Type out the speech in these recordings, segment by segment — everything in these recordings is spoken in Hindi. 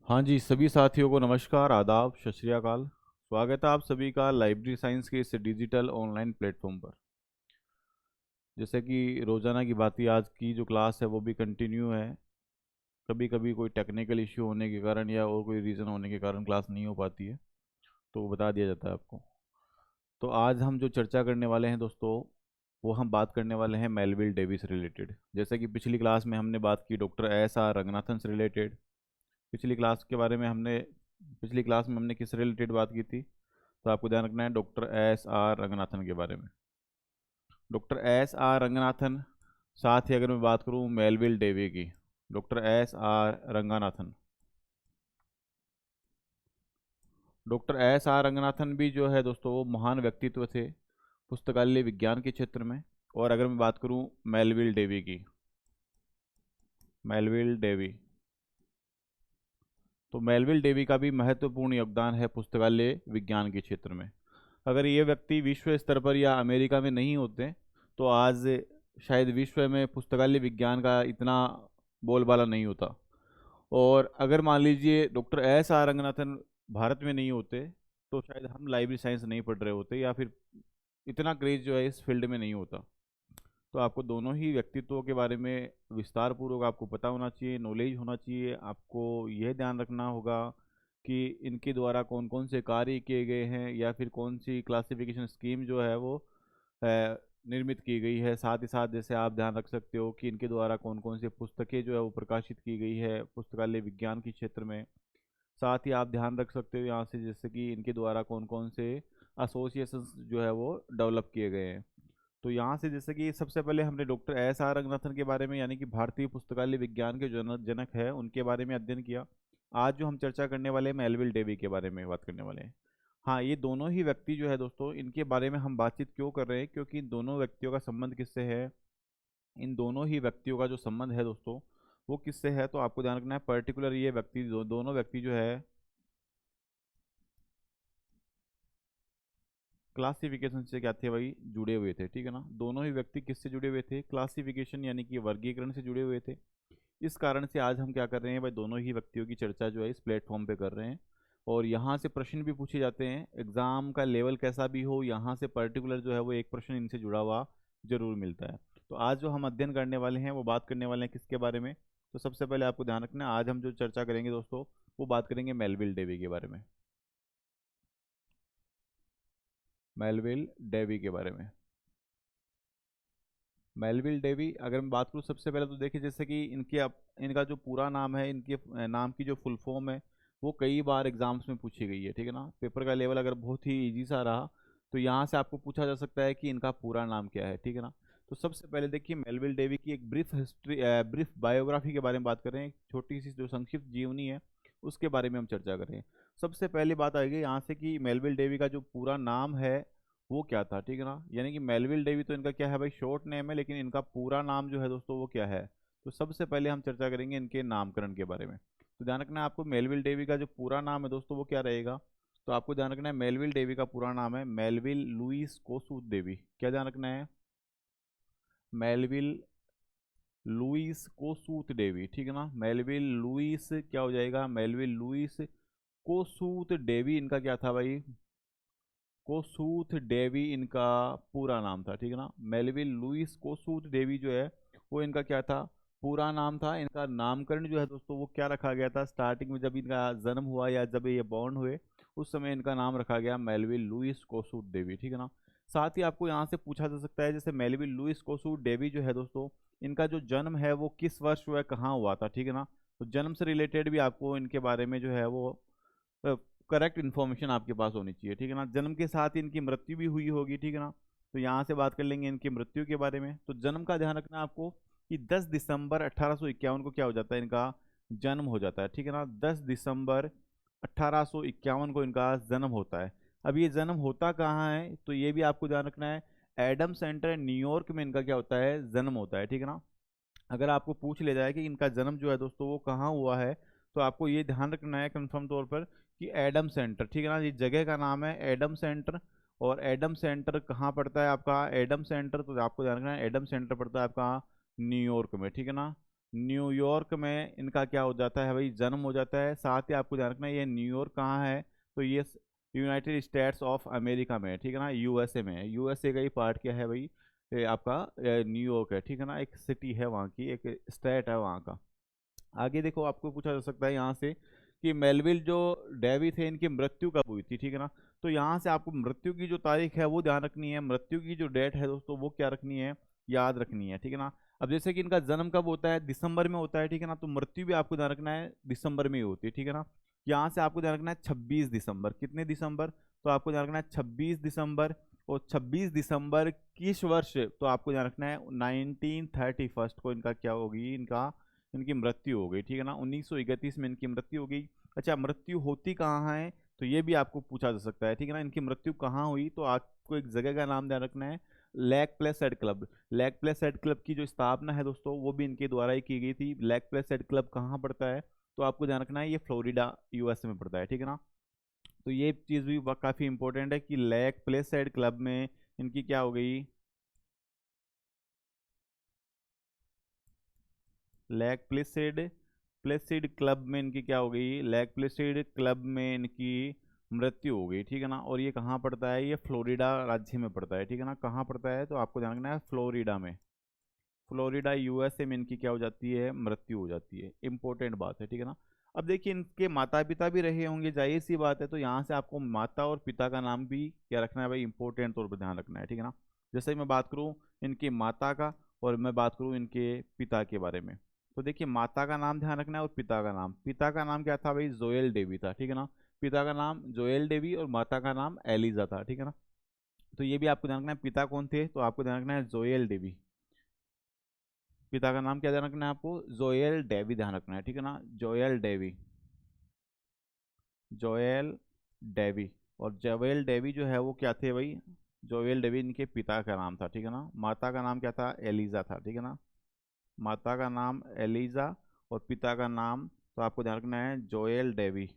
हाँ जी, सभी साथियों को नमस्कार, आदाब, सत श्री अकाल। स्वागत है आप सभी का लाइब्रेरी साइंस के इस डिजिटल ऑनलाइन प्लेटफॉर्म पर। जैसे कि रोज़ाना की बात ही आज की जो क्लास है वो भी कंटिन्यू है। कभी कभी कोई टेक्निकल इश्यू होने के कारण या और कोई रीज़न होने के कारण क्लास नहीं हो पाती है, तो वो बता दिया जाता है आपको। तो आज हम जो चर्चा करने वाले हैं दोस्तों, वो हम बात करने वाले हैं मेलविल डेविस रिलेटेड। जैसे कि पिछली क्लास में हमने बात की डॉक्टर एस आर रंगनाथन से रिलेटेड। पिछली क्लास के बारे में हमने पिछली क्लास में हमने किस रिलेटेड बात की थी? तो आपको ध्यान रखना है डॉक्टर एस आर रंगनाथन के बारे में। डॉक्टर एस आर रंगनाथन, साथ ही अगर मैं बात करूं मेलविल डेवी की, doctor S R Ranganathan, doctor S R Ranganathan भी जो है दोस्तों वो महान व्यक्तित्व थे पुस्तकालय विज्ञान के क्षेत्र में। और अगर मैं बात करूं मेलविल डेवी की, मेलविल डेवी, तो मेलविल डेवी का भी महत्वपूर्ण योगदान है पुस्तकालय विज्ञान के क्षेत्र में। अगर ये व्यक्ति विश्व स्तर पर या अमेरिका में नहीं होते तो आज शायद विश्व में पुस्तकालय विज्ञान का इतना बोलबाला नहीं होता। और अगर मान लीजिए doctor S R Ranganathan Bharat में नहीं होते तो शायद हम लाइब्रेरी साइंस नहीं पढ़ रहे होते, या फिर इतना क्रेज जो है इस फील्ड में नहीं होता। तो आपको दोनों ही व्यक्तित्वों के बारे में विस्तार पूर्वक आपको पता होना चाहिए, नॉलेज होना चाहिए। आपको यह ध्यान रखना होगा कि इनके द्वारा कौन कौन से कार्य किए गए हैं, या फिर कौन सी क्लासिफिकेशन स्कीम जो है वो निर्मित की गई है। साथ ही साथ जैसे आप ध्यान रख सकते हो कि इनके द्वारा कौन कौन सी पुस्तकें जो है वो प्रकाशित की गई है पुस्तकालय विज्ञान के क्षेत्र में। साथ ही आप ध्यान रख सकते हो यहाँ से जैसे कि इनके द्वारा कौन कौन से एसोसिएशंस जो है वो डेवलप किए गए हैं। तो यहाँ से जैसे कि सबसे पहले हमने डॉक्टर एस आर रंगनाथन के बारे में, यानी कि भारतीय पुस्तकालय विज्ञान के जनक है, उनके बारे में अध्ययन किया। आज जो हम चर्चा करने वाले हैं मेलविल डेवी के बारे में बात करने वाले हैं। हाँ, ये दोनों ही व्यक्ति जो है दोस्तों, इनके बारे में हम बातचीत क्यों कर रहे हैं? क्योंकि इन दोनों व्यक्तियों का संबंध किससे है? इन दोनों ही व्यक्तियों का जो संबंध है दोस्तों वो किससे है? तो आपको ध्यान रखना है पर्टिकुलर ये व्यक्ति दोनों व्यक्ति जो है क्लासिफिकेशन से क्या थे भाई, जुड़े हुए थे। ठीक है ना, दोनों ही व्यक्ति किससे जुड़े हुए थे? क्लासिफिकेशन यानी कि वर्गीकरण से जुड़े हुए थे। इस कारण से आज हम क्या कर रहे हैं भाई, दोनों ही व्यक्तियों की चर्चा जो है इस प्लेटफॉर्म पे कर रहे हैं। और यहाँ से प्रश्न भी पूछे जाते हैं, एग्जाम का लेवल कैसा भी हो, यहाँ से पर्टिकुलर जो है वो एक प्रश्न इनसे जुड़ा हुआ जरूर मिलता है। तो आज जो हम अध्ययन करने वाले हैं वो बात करने वाले हैं किसके बारे में? तो सबसे पहले आपको ध्यान रखना है, आज हम जो चर्चा करेंगे दोस्तों वो बात करेंगे मेलविल डेवी के बारे में। मेलविल डेवी के बारे में। मेलविल डेवी अगर मैं बात करूँ सबसे पहले तो देखिए जैसे कि इनका जो पूरा नाम है, इनके नाम की जो फुल फॉर्म है वो कई बार एग्जाम्स में पूछी गई है। ठीक है ना, पेपर का लेवल अगर बहुत ही इजी सा रहा तो यहाँ से आपको पूछा जा सकता है कि इनका पूरा नाम क्या है। ठीक है ना, तो सबसे पहले देखिए मेलविल डेवी की एक ब्रीफ हिस्ट्री, ब्रीफ बायोग्राफी के बारे में बात कर रहे हैं। एक छोटी सी जो संक्षिप्त जीवनी है उसके बारे में हम चर्चा करें। सबसे पहली बात आएगी यहाँ से कि मेलविल डेवी का जो पूरा नाम है वो क्या था। ठीक है ना, यानी कि मेलविल डेवी तो इनका क्या है भाई, शॉर्ट नेम है, लेकिन इनका पूरा नाम जो है दोस्तों वो क्या है? तो सबसे पहले हम चर्चा करेंगे इनके नामकरण के बारे में। तो ध्यान रखना है आपको, मेलविल डेवी का जो पूरा नाम है दोस्तों वो क्या रहेगा? तो आपको ध्यान रखना है मेलविल डेवी का पूरा नाम है मेलविल लुइस कोसूद देवी। क्या ध्यान रखना है? Melvil Louis Kossuth Dewey. ठीक है ना, मेलविल लुइस क्या हो जाएगा, मेलविल लुइस कोसूत डेवी इनका क्या था भाई? कोसूथ डेवी इनका पूरा नाम था। ठीक है ना, मेलविल लुइस कोसूथ डेवी जो है वो इनका क्या था, पूरा नाम था। इनका नामकरण जो है दोस्तों वो क्या रखा गया था, स्टार्टिंग में जब इनका जन्म हुआ या जब ये बॉर्न हुए उस समय इनका नाम रखा गया मेलविल लुइस कोसूथ डेवी। ठीक है ना, साथ ही आपको यहाँ से पूछा जा सकता है जैसे मेलविल लुइस कोसूथ डेवी जो है दोस्तों, इनका जो जन्म है वो किस वर्ष हुआ है, कहाँ हुआ था? ठीक है ना, तो जन्म से रिलेटेड भी आपको इनके बारे में जो है वो करेक्ट इन्फॉर्मेशन आपके पास होनी चाहिए। ठीक है ना, जन्म के साथ ही इनकी मृत्यु भी हुई होगी। ठीक है ना, तो यहाँ से बात कर लेंगे इनकी मृत्यु के बारे में। तो जन्म का ध्यान रखना आपको कि 10 दिसंबर 1851 को क्या हो जाता है, इनका जन्म हो जाता है। ठीक है ना, 10 दिसंबर 1851 को इनका जन्म होता है। अब ये जन्म होता कहाँ है तो ये भी आपको ध्यान रखना है, एडम सेंटर न्यूयॉर्क में इनका क्या होता है, जन्म होता है। ठीक है ना, अगर आपको पूछ लिया जाए कि इनका जन्म जो है दोस्तों वो कहाँ हुआ है तो आपको ये ध्यान रखना है कंफर्म तौर पर कि एडम सेंटर। ठीक है ना, ये जगह का नाम है एडम सेंटर। और एडम सेंटर कहाँ पड़ता है आपका? एडम सेंटर तो आपको ध्यान रखना है एडम सेंटर पड़ता है आपका न्यूयॉर्क में। ठीक है ना, न्यूयॉर्क में इनका क्या हो जाता है भाई, जन्म हो जाता है। साथ ही आपको ध्यान रखना है ये न्यूयॉर्क कहाँ है, तो ये यूनाइटेड स्टेट्स ऑफ अमेरिका में है, ठीक है ना, यूएसए में है। यूएसए का ही पार्ट क्या है भाई, ये आपका न्यूयॉर्क है, ठीक है ना, एक सिटी है वहाँ की, एक स्टेट है वहाँ का। आगे देखो आपको पूछा जा सकता है यहाँ से कि मेलविल जो डेवी थे इनकी मृत्यु कब हुई थी, ठीक है ना। तो यहाँ से आपको मृत्यु की जो तारीख है वो ध्यान रखनी है, मृत्यु की जो डेट है दोस्तों वो क्या रखनी है, याद रखनी है, ठीक है ना। अब जैसे कि इनका जन्म कब होता है, दिसंबर में होता है, ठीक है ना, तो मृत्यु भी आपको ध्यान रखना है दिसंबर में ही होती है, ठीक है ना। यहाँ से आपको ध्यान रखना है 26 दिसंबर, कितने दिसंबर, तो आपको ध्यान रखना है 26 दिसंबर। और 26 दिसंबर किस वर्ष, तो आपको ध्यान रखना है 1931 को इनका क्या होगी, इनकी मृत्यु हो गई, ठीक है ना, 1931 में इनकी मृत्यु हो गई। अच्छा, मृत्यु होती कहाँ है, तो ये भी आपको पूछा जा सकता है, ठीक है ना, इनकी मृत्यु कहाँ हुई, तो आपको एक जगह का नाम ध्यान रखना है, lake placid club. Lake placid club की जो स्थापना है दोस्तों वो भी इनके द्वारा ही की गई थी। लेक प्लेसेड क्लब कहाँ पड़ता है, तो आपको ध्यान रखना है ये फ्लोरिडा यूएसए में पड़ता है, ठीक है ना। तो ये चीज़ भी काफ़ी इंपॉर्टेंट है कि लेक प्लेसेड क्लब में इनकी क्या हो गई, लेक प्लेसिड प्लेसिड क्लब में इनकी क्या हो गई, लेक प्लेसिड क्लब में इनकी मृत्यु हो गई, ठीक है ना। और ये कहाँ पड़ता है, ये फ्लोरिडा राज्य में पड़ता है, ठीक है ना, कहाँ पड़ता है, तो आपको ध्यान रखना है फ्लोरिडा में, फ्लोरिडा यूएसए में इनकी क्या हो जाती है, मृत्यु हो जाती है। इंपॉर्टेंट बात है, ठीक है ना। अब देखिए इनके माता पिता भी रहे होंगे, जाहिर सी बात है, तो यहाँ से आपको माता और पिता का नाम भी क्या रखना है भाई, इंपॉर्टेंट तौर पर ध्यान रखना है, ठीक है ना। जैसे मैं बात करूँ इनकी माता का और मैं बात करूँ इनके पिता के बारे में, तो देखिए माता का नाम ध्यान रखना है और पिता का नाम क्या था भाई, जोएल डेवी था, ठीक है ना। पिता का नाम जोएल डेवी और माता का नाम एलिजा था, ठीक है ना। तो ये भी आपको ध्यान रखना है, पिता कौन थे, तो आपको ध्यान रखना है जोएल डेवी। पिता का नाम क्या ध्यान रखना है आपको, जोएल डेवी ध्यान रखना है, ठीक है ना, जोएल डेवी, जोएल डेवी। और जोएल डेवी जो है वो क्या थे भाई, जोएल डेवी इनके पिता का नाम था, ठीक है ना। माता का नाम क्या था, एलिजा था, ठीक है ना, माता का नाम एलिजा और पिता का नाम, तो आपको ध्यान रखना है जोएल डेवी।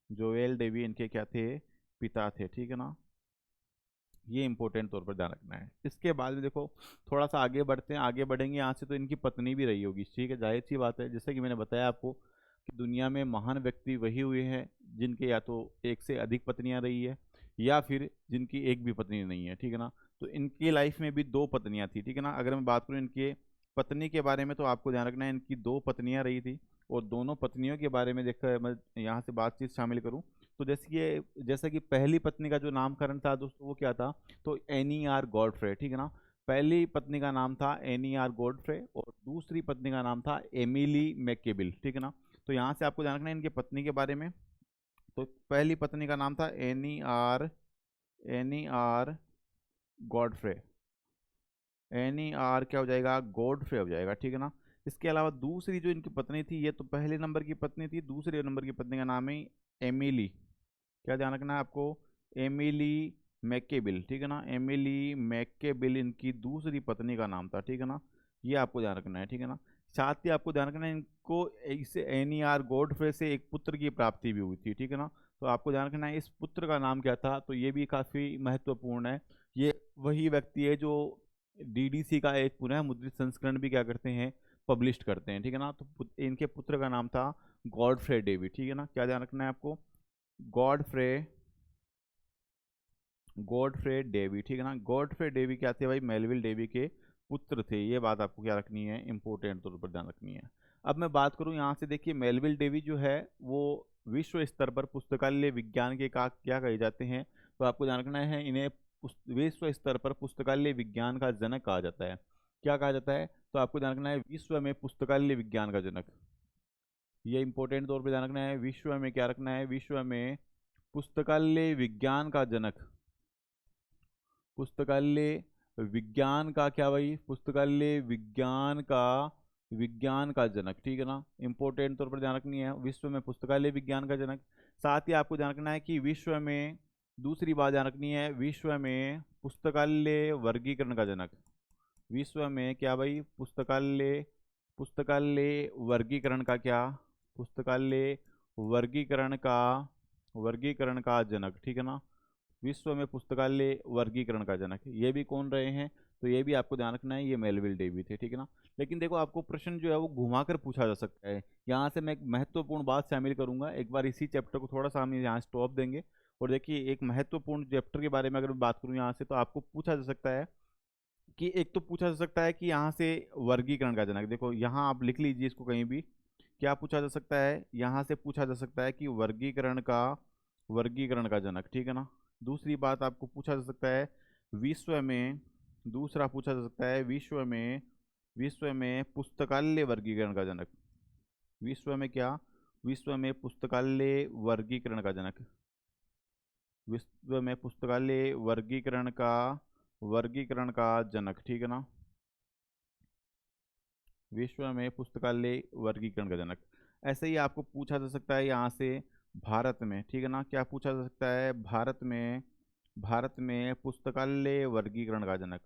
जोएल डेवी इनके क्या थे, पिता थे, ठीक है ना। ये इंपॉर्टेंट तौर पर ध्यान रखना है। इसके बाद में देखो थोड़ा सा आगे बढ़ते हैं, आगे बढ़ेंगे यहाँ से, तो इनकी पत्नी भी रही होगी, ठीक है, जाहिर सी बात है, जैसे कि मैंने बताया आपको कि दुनिया में महान व्यक्ति वही हुए हैं जिनके या तो एक से अधिक पत्नियां रही है या फिर जिनकी एक भी पत्नी नहीं है, ठीक है ना। तो इनकी लाइफ में भी दो पत्नियां थी, ठीक है ना। अगर मैं बात करूँ इनके पत्नी के बारे में, तो आपको ध्यान रखना है इनकी दो पत्नियां रही थी। और दोनों पत्नियों के बारे में देखकर मैं यहाँ से बातचीत शामिल करूँ, तो जैसा कि पहली पत्नी का जो नामकरण था दोस्तों वो क्या था, तो एनी आर गॉडफ्रे, ठीक है ना। पहली पत्नी का नाम था एनी आर गॉडफ्रे और दूसरी पत्नी का नाम था एमिली मैकेबिल, ठीक है ना। तो यहाँ से आपको ध्यान रखना है इनके पत्नी के बारे में। तो पहली पत्नी का नाम था Annie R Godfrey, Annie R क्या हो जाएगा, गॉडफ्रे हो जाएगा, ठीक है ना। इसके अलावा दूसरी जो इनकी पत्नी थी, ये तो पहले नंबर की पत्नी थी, दूसरे नंबर की पत्नी का नाम है एमिली, क्या ध्यान रखना है आपको, एमिली मैकेबिल, ठीक है ना, एमिली मैकेबिल इनकी दूसरी पत्नी का नाम था, ठीक है ना। ये आपको ध्यान रखना है, ठीक है ना। साथ ही आपको ध्यान रखना है इनको इसे एनी आर गॉडफ्रे से एक पुत्र की प्राप्ति भी हुई थी, ठीक है ना। तो आपको ध्यान रखना है इस पुत्र का नाम क्या था, तो ये भी काफ़ी महत्वपूर्ण है। ये वही व्यक्ति है जो डीडीसी का एक पुनः मुद्रित संस्करण भी क्या करते हैं, पब्लिश करते हैं, ठीक है ना। तो इनके पुत्र का नाम था गॉडफ्रे डेवी, ठीक है ना, क्या ध्यान रखना है आपको, गॉडफ्रे गॉडफ्रे डेवी, ठीक है ना। गॉडफ्रे डेवी क्या थे भाई, मेलविल डेवी के पुत्र थे, ये बात आपको क्या रखनी है, इंपॉर्टेंट तौर पर ध्यान रखनी है। अब मैं बात करूं यहाँ से, देखिए मेलविल डेवी जो है वो विश्व स्तर पर पुस्तकालय विज्ञान के का क्या कहे जाते हैं, तो आपको ध्यान रखना है इन्हें विश्व स्तर पर पुस्तकालय विज्ञान का जनक कहा जाता है। क्या कहा जाता है, तो आपको ध्यान रखना है विश्व में पुस्तकालय विज्ञान का जनक। ये इंपॉर्टेंट तौर पर ध्यान रखना है, विश्व में क्या रखना है, विश्व में पुस्तकालय विज्ञान का जनक, पुस्तकालय विज्ञान का क्या भाई, पुस्तकालय विज्ञान का जनक, ठीक है ना। इंपॉर्टेंट तौर पर ध्यान रखनी है, विश्व में पुस्तकालय विज्ञान का जनक। साथ ही आपको ध्यान रखना है कि विश्व में, दूसरी बात ध्यान रखनी है, विश्व में पुस्तकालय वर्गीकरण का जनक। विश्व में क्या भाई, पुस्तकालय पुस्तकालय वर्गीकरण का क्या, पुस्तकालय वर्गीकरण का जनक, ठीक है ना। विश्व में पुस्तकालय वर्गीकरण का जनक, ये भी कौन रहे हैं, तो ये भी आपको ध्यान रखना है, ये मेलविल डेवी थे, ठीक है ना। लेकिन देखो आपको प्रश्न जो है वो घुमा कर पूछा जा सकता है। यहाँ से मैं एक महत्वपूर्ण बात शामिल करूंगा, एक बार इसी चैप्टर को थोड़ा सा हम यहाँ स्टॉप देंगे। और देखिए एक महत्वपूर्ण चैप्टर के बारे में अगर मैं बात करूँ यहाँ से, तो आपको पूछा जा सकता है कि एक तो पूछा जा सकता है कि यहाँ से वर्गीकरण का जनक, देखो यहाँ आप लिख लीजिए इसको कहीं भी, क्या पूछा जा सकता है, यहाँ से पूछा जा सकता है कि वर्गीकरण का जनक, ठीक है ना। दूसरी बात आपको पूछा जा सकता है विश्व में, दूसरा पूछा जा सकता है विश्व में पुस्तकालय वर्गीकरण का जनक। विश्व में क्या, विश्व में पुस्तकालय वर्गीकरण का जनक, ठीक है ना। विश्व में पुस्तकालय वर्गीकरण का जनक। ऐसे ही आपको पूछा जा सकता है यहाँ से भारत में, ठीक है ना, क्या पूछा जा सकता है भारत में पुस्तकालय वर्गीकरण का जनक,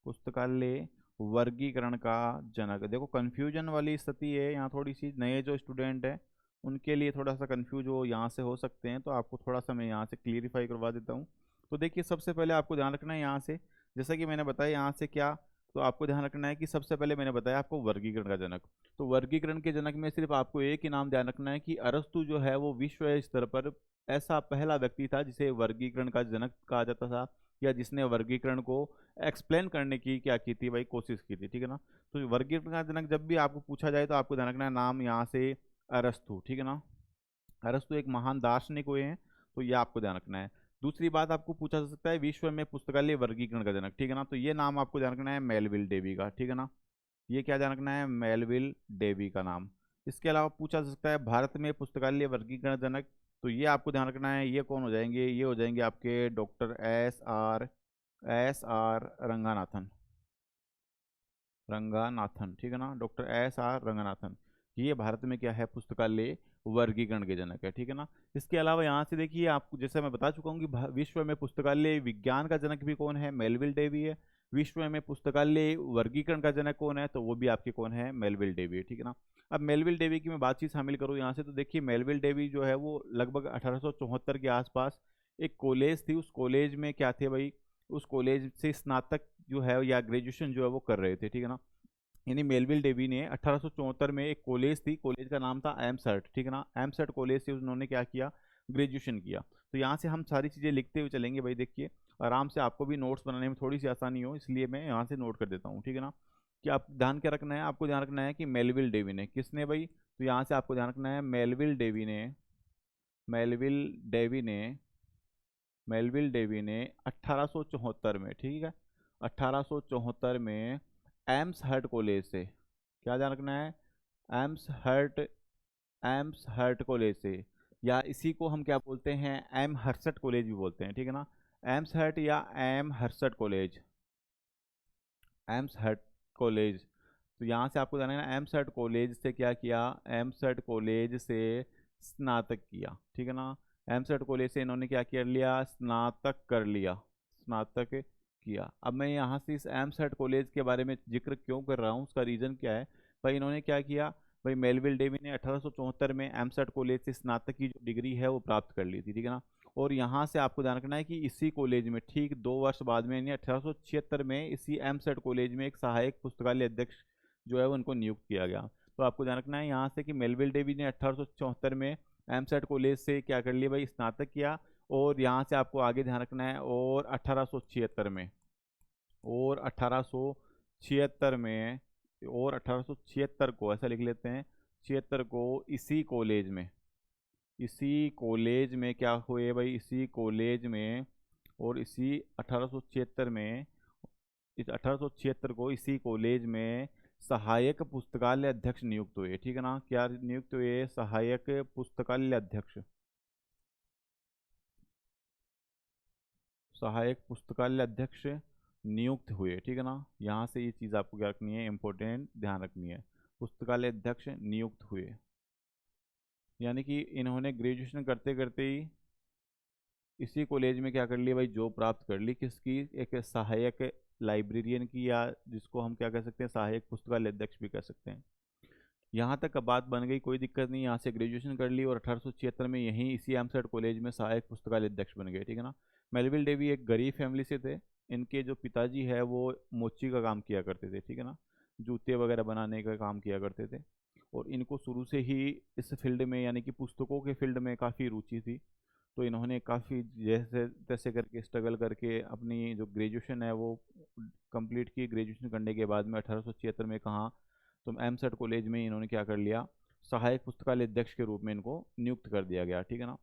पुस्तकालय वर्गीकरण का जनक। देखो कंफ्यूजन वाली स्थिति है यहाँ थोड़ी सी, नए जो स्टूडेंट हैं उनके लिए थोड़ा सा कंफ्यूज हो यहाँ से हो सकते हैं, तो आपको थोड़ा सा मैं यहाँ से क्लियरिफाई करवा देता हूँ। तो देखिए सबसे पहले आपको ध्यान रखना है यहाँ से, जैसा कि मैंने बताया यहाँ से क्या, तो आपको ध्यान रखना है कि सबसे पहले मैंने बताया आपको वर्गीकरण का जनक। तो वर्गीकरण के जनक में सिर्फ आपको एक ही नाम ध्यान रखना है कि अरस्तु जो है वो विश्व स्तर पर ऐसा पहला व्यक्ति था जिसे वर्गीकरण का जनक कहा जाता था, या जिसने वर्गीकरण को एक्सप्लेन करने की क्या की थी भाई, कोशिश की थी, ठीक है ना। तो वर्गीकरण का जनक जब भी आपको पूछा जाए तो आपको ध्यान रखना है नाम यहाँ से अरस्तु, ठीक है ना। अरस्तु एक महान दार्शनिक हुए हैं, तो ये आपको ध्यान रखना है। दूसरी बात आपको पूछा जा सकता है विश्व में पुस्तकालय वर्गीकरण का जनक, ठीक है ना, तो ये नाम आपको ध्यान रखना है मेलविल डेवी का, ठीक है ना। ये क्या ध्यान रखना है, मेलविल डेवी का नाम। इसके अलावा पूछा जा सकता है भारत में पुस्तकालय वर्गीकरण जनक, तो ये आपको ध्यान रखना है, ये कौन हो जाएंगे, ये हो जाएंगे आपके डॉक्टर एस आर रंगानाथन, ठीक है ना, डॉक्टर एस आर रंगानाथन। ये भारत में क्या है, पुस्तकालय वर्गीकरण के जनक है, ठीक है ना। इसके अलावा यहाँ से देखिए आपको, जैसे मैं बता चुका हूँ कि विश्व में पुस्तकालय विज्ञान का जनक भी कौन है, मेलविल डेवी है। विश्व में पुस्तकालय वर्गीकरण का जनक कौन है, तो वो भी आपके कौन है, मेलविल डेवी है, ठीक है ना। अब मेलविल डेवी की मैं बातचीत शामिल करूँ यहाँ से, तो देखिए मेलविल डेवी जो है वो लगभग 1874 के आसपास एक कॉलेज थी, उस कॉलेज में क्या थे भाई, उस कॉलेज से स्नातक जो है या ग्रेजुएशन जो है वो कर रहे थे, ठीक है ना। यानी मेलविल डेवी ने 1874 में एक कॉलेज थी, कॉलेज का नाम था एमसर्ट, ठीक है ना, एमसर्ट कॉलेज से उन्होंने क्या किया, ग्रेजुएशन किया। तो यहाँ से हम सारी चीज़ें लिखते हुए चलेंगे भाई, देखिए आराम से, आपको भी नोट्स बनाने में थोड़ी सी आसानी हो इसलिए मैं यहाँ से नोट कर देता हूँ, ठीक है ना। कि आप ध्यान क्या रखना है, आपको ध्यान रखना है कि मेलविल डेवी ने, किसने भाई, तो यहाँ से आपको ध्यान रखना है मेलविल डेवी ने मेलविल डेवी ने 1874 में, ठीक है, 1874 में एम्स हर्ट कॉलेज से, क्या ध्यान रखना है, Amherst Amherst college से, या इसी को हम क्या बोलते हैं, एम हर्सट कॉलेज भी बोलते हैं, ठीक है ना। एम्स हर्ट या एम्स हर्ट कॉलेज। तो यहाँ से आपको जाना है ना, एम्स हर्ट कॉलेज से क्या किया, एम्स हर्ट कॉलेज से स्नातक किया, ठीक है ना। एम्स हर्ट कॉलेज से इन्होंने क्या कर लिया, स्नातक किया। अब मैं यहाँ से इस एम्स हर्ट कॉलेज के बारे में जिक्र क्यों कर रहा हूँ, उसका रीज़न क्या है भाई, इन्होंने क्या किया भाई, मेलविल डेवी ने 1874 में एमसेट कॉलेज से स्नातक की जो डिग्री है वो प्राप्त कर ली थी, ठीक है ना। और यहाँ से आपको ध्यान रखना है कि इसी कॉलेज में ठीक 2 वर्ष बाद में, यानी 1876 में, इसी एमसेट कॉलेज में एक सहायक पुस्तकालय अध्यक्ष जो है वो उनको नियुक्त किया गया। तो आपको ध्यान रखना है यहाँ से कि मेलविल डेवी ने 1874 में एमसेट कॉलेज से क्या कर लिया भाई, स्नातक किया। और यहाँ से आपको आगे ध्यान रखना है, और 1876 में और 1876 को ऐसा लिख लेते हैं, 76 को इसी कॉलेज में क्या हुए भाई, इसी कॉलेज में, और इसी 1876 में, इस 1876 को इसी कॉलेज में सहायक पुस्तकालय अध्यक्ष नियुक्त हुए, ठीक है ना। क्या नियुक्त हुए, सहायक पुस्तकालय अध्यक्ष, नियुक्त हुए, ठीक है ना। यहाँ से ये चीज़ आपको क्या रखनी है, इंपॉर्टेंट ध्यान रखनी है, पुस्तकालय अध्यक्ष नियुक्त हुए। यानी कि इन्होंने ग्रेजुएशन करते करते ही इसी कॉलेज में क्या कर लिया भाई, जॉब प्राप्त कर ली, किसकी, एक सहायक लाइब्रेरियन की, या जिसको हम क्या कह सकते हैं, सहायक पुस्तकालय अध्यक्ष भी कह सकते हैं। यहाँ तक का बात बन गई, कोई दिक्कत नहीं, यहाँ से ग्रेजुएशन कर ली और 1876 में यहीं इसी एमसेट कॉलेज में सहायक पुस्तकालय अध्यक्ष बन गए, ठीक है ना। मेलविल डेवी एक गरीब फैमिली से थे, इनके जो पिताजी है वो मोची का काम किया करते थे, ठीक है ना, जूते वगैरह बनाने का काम किया करते थे। और इनको शुरू से ही इस फील्ड में यानी कि पुस्तकों के फील्ड में काफ़ी रुचि थी। तो इन्होंने काफ़ी जैसे तैसे करके स्ट्रगल करके अपनी जो ग्रेजुएशन है वो कंप्लीट की। ग्रेजुएशन करने के बाद में 1876 में कहाँ, तो एमसेट कॉलेज में इन्होंने क्या कर लिया, सहायक पुस्तकालय अध्यक्ष के रूप में इनको नियुक्त कर दिया गया, ठीक है ना।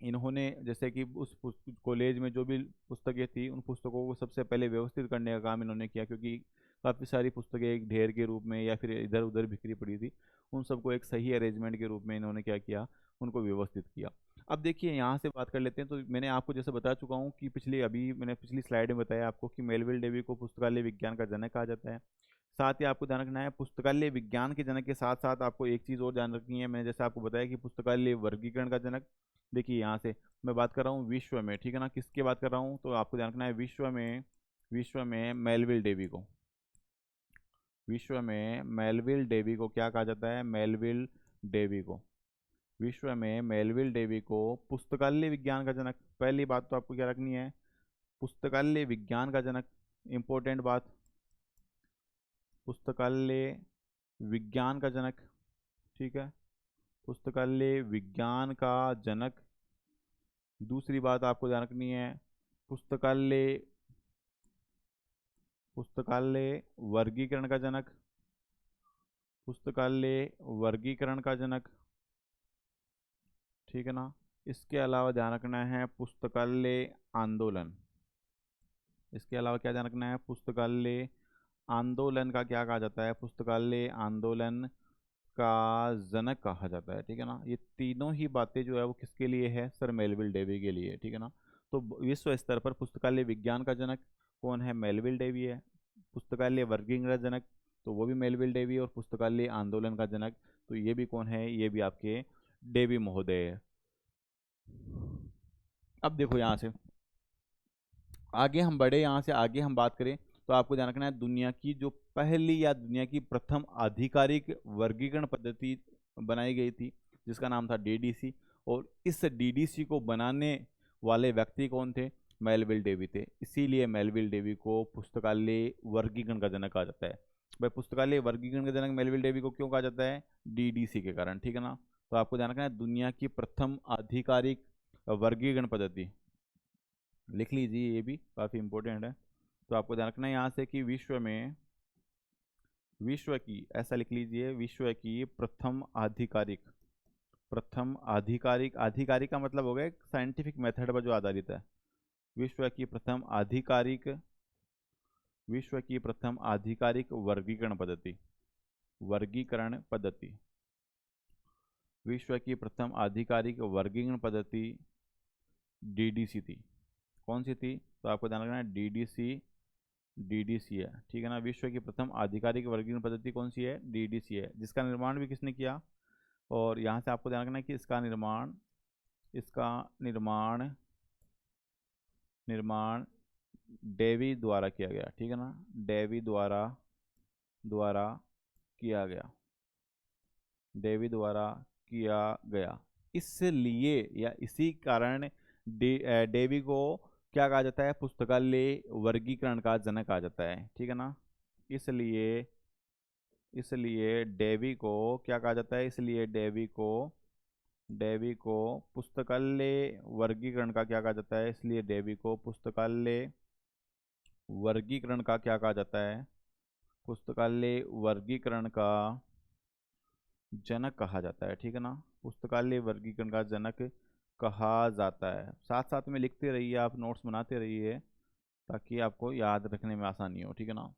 इन्होंने जैसे कि उस कॉलेज में जो भी पुस्तकें थी उन पुस्तकों को सबसे पहले व्यवस्थित करने का काम इन्होंने किया, क्योंकि काफ़ी सारी पुस्तकें एक ढेर के रूप में या फिर इधर उधर बिखरी पड़ी थी। उन सबको एक सही अरेंजमेंट के रूप में इन्होंने क्या किया, उनको व्यवस्थित किया। अब देखिए यहाँ से बात कर लेते हैं। तो मैंने आपको जैसे बता चुका हूँ कि मैंने पिछली स्लाइड में बताया आपको कि मेलविल डेवी को पुस्तकालय विज्ञान का जनक कहा जाता है। साथ ही आपको ध्यान रखना है, पुस्तकालय विज्ञान के जनक के साथ साथ आपको एक चीज़ और ध्यान रखनी है। मैंने जैसे आपको बताया कि पुस्तकालय वर्गीकरण का जनक। देखिए यहाँ से मैं बात कर रहा हूँ विश्व में, ठीक है ना, किसकी बात कर रहा हूँ, तो आपको ध्यान रखना है विश्व में मेलविल डेवी को, विश्व में मेलविल डेवी को क्या कहा जाता है, मेलविल डेवी को, विश्व में मेलविल डेवी को पुस्तकालय विज्ञान का जनक। पहली बात तो आपको क्या रखनी है, पुस्तकालय विज्ञान का जनक, इंपॉर्टेंट बात, पुस्तकालय विज्ञान का जनक, ठीक है, पुस्तकालय विज्ञान का जनक। दूसरी बात आपको ध्यान रखनी है, पुस्तकालय पुस्तकालय वर्गीकरण का जनक, पुस्तकालय वर्गीकरण का जनक, ठीक है ना। इसके अलावा ध्यान रखना है पुस्तकालय आंदोलन, इसके अलावा क्या ध्यान रखना है, पुस्तकालय आंदोलन का क्या कहा जाता है, पुस्तकालय आंदोलन का जनक कहा जाता है, ठीक है ना। ये तीनों ही बातें जो है वो किसके लिए है, सर मेलविल डेवी के लिए, ठीक है ना। तो विश्व स्तर पर पुस्तकालय विज्ञान का जनक कौन है, मेलविल डेवी है। पुस्तकालय वर्गीकरण का जनक तो वो भी मेलविल डेवी है। और पुस्तकालय आंदोलन का जनक तो ये भी कौन है, ये भी आपके डेवी महोदय है। अब देखो यहाँ से आगे हम बढ़े, यहाँ से आगे हम बात करें तो आपको ध्यान रखना है दुनिया की जो पहली या दुनिया की प्रथम आधिकारिक वर्गीकरण पद्धति बनाई गई थी जिसका नाम था डीडीसी। और इस डीडीसी को बनाने वाले व्यक्ति कौन थे, मेलविल डेवी थे। इसीलिए मेलविल डेवी को पुस्तकालय वर्गीकरण का जनक कहा जाता है। भाई पुस्तकालय वर्गीकरण का जनक मेलविल डेवी को क्यों कहा जाता है, डीडीसी के कारण, ठीक है ना। तो आपको ध्यान रखना है दुनिया की प्रथम आधिकारिक वर्गीकरण पद्धति, लिख लीजिए, ये भी काफ़ी इंपॉर्टेंट है। तो आपको ध्यान रखना है यहाँ से कि विश्व की, ऐसा लिख लीजिए, विश्व की प्रथम आधिकारिक, आधिकारिक का मतलब हो गया साइंटिफिक मेथड पर जो आधारित है। विश्व की प्रथम आधिकारिक वर्गीकरण पद्धति, विश्व की प्रथम आधिकारिक वर्गीकरण पद्धति डीडीसी थी। कौन सी थी, तो आपको ध्यान रखना है डीडीसी है, ठीक है ना। विश्व की प्रथम आधिकारिक वर्गीकरण पद्धति कौन सी है, डीडीसी है, जिसका निर्माण भी किसने किया। और यहाँ से आपको ध्यान रखना है कि इसका निर्माण डेवी द्वारा किया गया, ठीक है ना, डेवी द्वारा किया गया, डेवी द्वारा किया गया। इसलिए या इसी कारण डेवी को क्या कहा जाता है, पुस्तकालय वर्गीकरण का जनक कहा जाता है, ठीक है ना। इसलिए डेवी को क्या कहा जाता है, इसलिए डेवी को पुस्तकालय वर्गीकरण का क्या कहा जाता है, इसलिए डेवी को पुस्तकालय वर्गीकरण का क्या कहा जाता है, पुस्तकालय वर्गीकरण का जनक कहा जाता है, ठीक है ना। पुस्तकालय वर्गीकरण का जनक कहा जाता है। साथ साथ में लिखते रहिए, आप नोट्स बनाते रहिए ताकि आपको याद रखने में आसानी हो, ठीक है ना।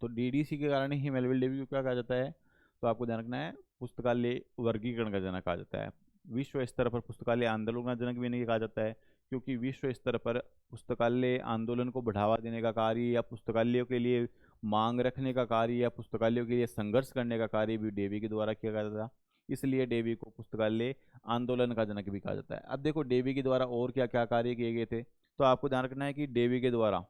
तो डीडीसी के कारण ही मेलविल डेवी को क्या कहा जाता है, तो आपको ध्यान रखना है पुस्तकालय वर्गीकरण का जनक कहा जाता है। विश्व स्तर पर पुस्तकालय आंदोलन का जनक भी नहीं कहा जाता है, क्योंकि विश्व स्तर पर पुस्तकालय आंदोलन को बढ़ावा देने का कार्य या पुस्तकालयों के लिए मांग रखने का कार्य या पुस्तकालयों के लिए संघर्ष करने का कार्य भी डेवी के द्वारा किया गया था। इसलिए डेवी को पुस्तकालय आंदोलन का जनक भी कहा जाता है। अब देखो डेवी के द्वारा और क्या क्या कार्य किए गए थे, तो आपको ध्यान रखना है कि डेवी के द्वारा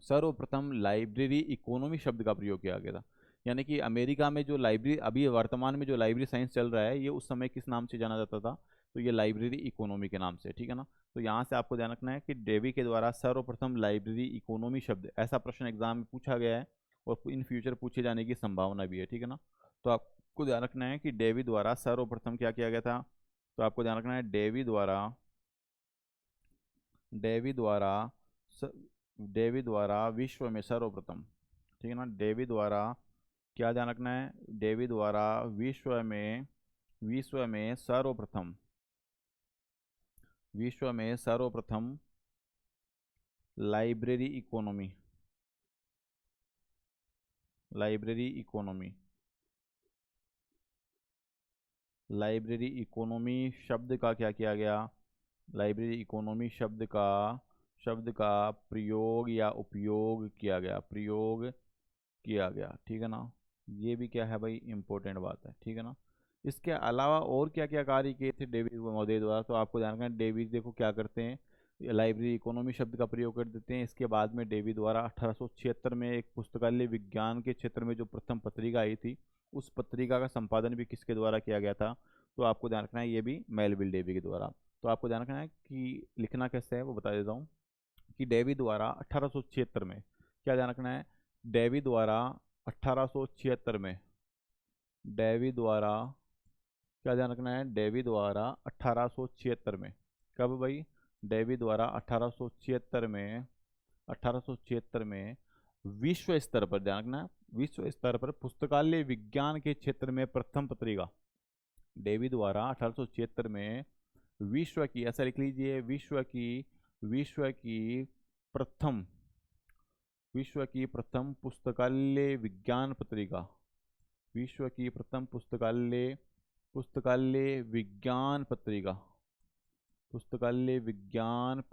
सर्वप्रथम लाइब्रेरी इकोनॉमी शब्द का प्रयोग किया गया था। यानी कि अमेरिका में जो लाइब्रेरी, अभी वर्तमान में जो लाइब्रेरी साइंस चल रहा है, ये उस समय किस नाम से जाना जाता था, तो ये लाइब्रेरी इकोनॉमी के नाम से, ठीक है ना। तो यहाँ से आपको ध्यान रखना है कि डेवी के द्वारा सर्वप्रथम लाइब्रेरी इकोनॉमी शब्द, ऐसा प्रश्न एग्जाम में पूछा गया है और इन फ्यूचर पूछे जाने की संभावना भी है, ठीक है ना। तो आपको ध्यान रखना है कि डेवी द्वारा सर्वप्रथम क्या किया गया था। तो आपको ध्यान रखना है डेवी द्वारा स- डेवी द्वारा विश्व में सर्वप्रथम, ठीक है ना। डेवी द्वारा क्या ध्यान रखना है, डेवी द्वारा विश्व में सर्वप्रथम library economy library economy library economy शब्द का क्या किया गया, लाइब्रेरी इकोनॉमी शब्द का प्रयोग या उपयोग किया गया, ठीक है ना। ये भी क्या है भाई, इंपॉर्टेंट बात है, ठीक है ना। इसके अलावा और क्या क्या कार्य किए थे डेविड महोदय द्वारा, तो आपको जानना है डेविड देखो क्या करते हैं, ये लाइब्रेरी इकोनॉमी शब्द का प्रयोग कर देते हैं। इसके बाद में डेविड द्वारा 1876 में एक पुस्तकालय विज्ञान के क्षेत्र में जो प्रथम पत्रिका आई थी, उस पत्रिका का संपादन भी किसके द्वारा किया गया था, तो आपको ध्यान रखना है ये भी मेलविल डेवी के द्वारा। तो आपको ध्यान रखना है कि लिखना कैसे है वो बता देता हूँ, कि डेवी द्वारा 1876 में, क्या ध्यान रखना है, डेवी द्वारा 1876 में, डेवी द्वारा क्या ध्यान रखना है, डेवी द्वारा 1876 में, कब भाई, डेवी द्वारा 1876 में विश्व स्तर पर, ध्यान रखना है, विश्व स्तर पर पुस्तकालय विज्ञान के क्षेत्र में प्रथम पत्रिका, डेवी द्वारा 1876 में विश्व की, ऐसा लिख लीजिए, विश्व की प्रथम पुस्तकालय विज्ञान पत्रिका, विश्व की प्रथम पुस्तकालय विज्ञान